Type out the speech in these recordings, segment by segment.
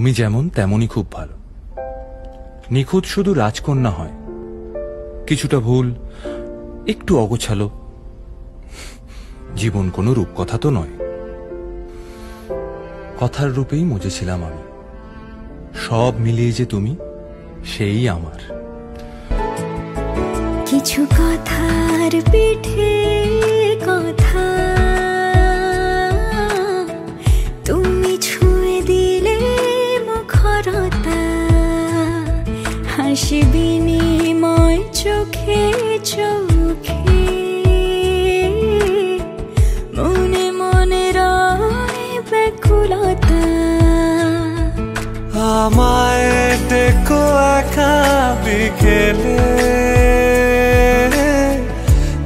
তুমি যেমন তেমনই খুব ভালো। নিখুঁত শুধু রাজকন্যা হয়, কিছুটা ভুল, একটু অগোছালো। জীবন কোনো রূপকথা তো নয়। কথার রূপেই মজেছিলাম আমি, সব মিলিয়ে যে তুমি সেই আমার। কিছু কথার পিঠে কথা তুমি ছুঁয়ে দিলে মুখরতা, হাসি বিনিময় চোখে চোখে, মনে মনে রয় ব্যাকুলতা। আমায় দেখো একা বিকেলে,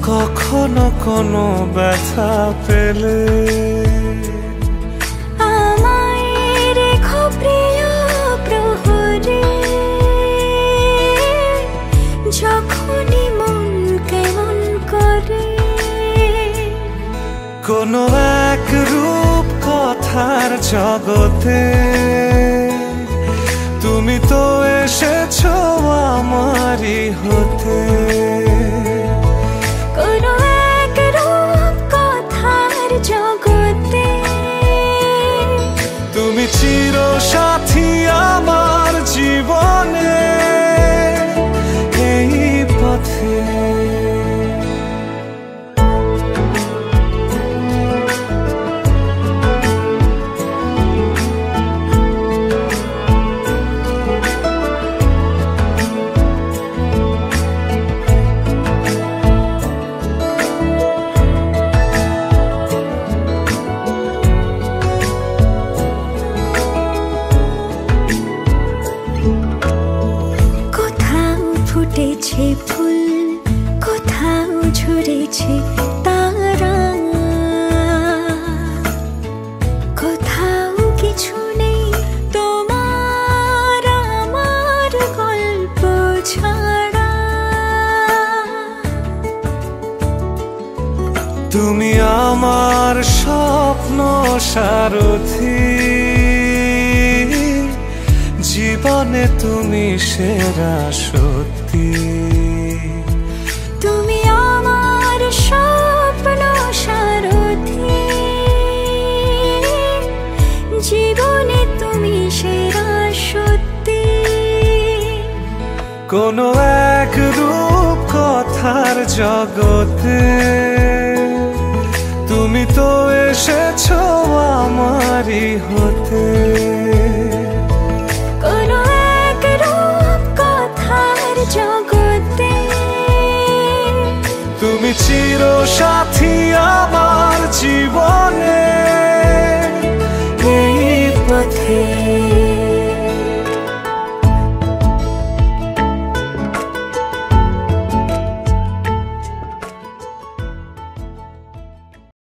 কখনো কোনো ব্যথা পেলে আমায় রেখো প্রিয় প্রহরে, যখনই মন কেমন করে। কোনো এক রূপ কথার জগতে তুমি তো এসেছো আমারই হতে। কোনো এক রূপ কথার জগতে তুমি চির সাথী আমার জীবনে, এই পথে। ফুটেছে ফুল, কোথাও ঝরেছে তারা, কোথাও কিছু নেই তোমার আমার গল্প ছাড়া। তুমি আমার স্বপ্ন সারথি, জীবনে তুমি সেরা সত্যি। তুমি আমার স্বপ্ন সারথি, জীবনে তুমি সেরা সত্যি। কোনো এক রূপ কথার জগতে তুমি তো এসেছো আমারই হতে। কোনো এক রূপ কথার জগতে তুমি চির সাথী আমার জীবনে।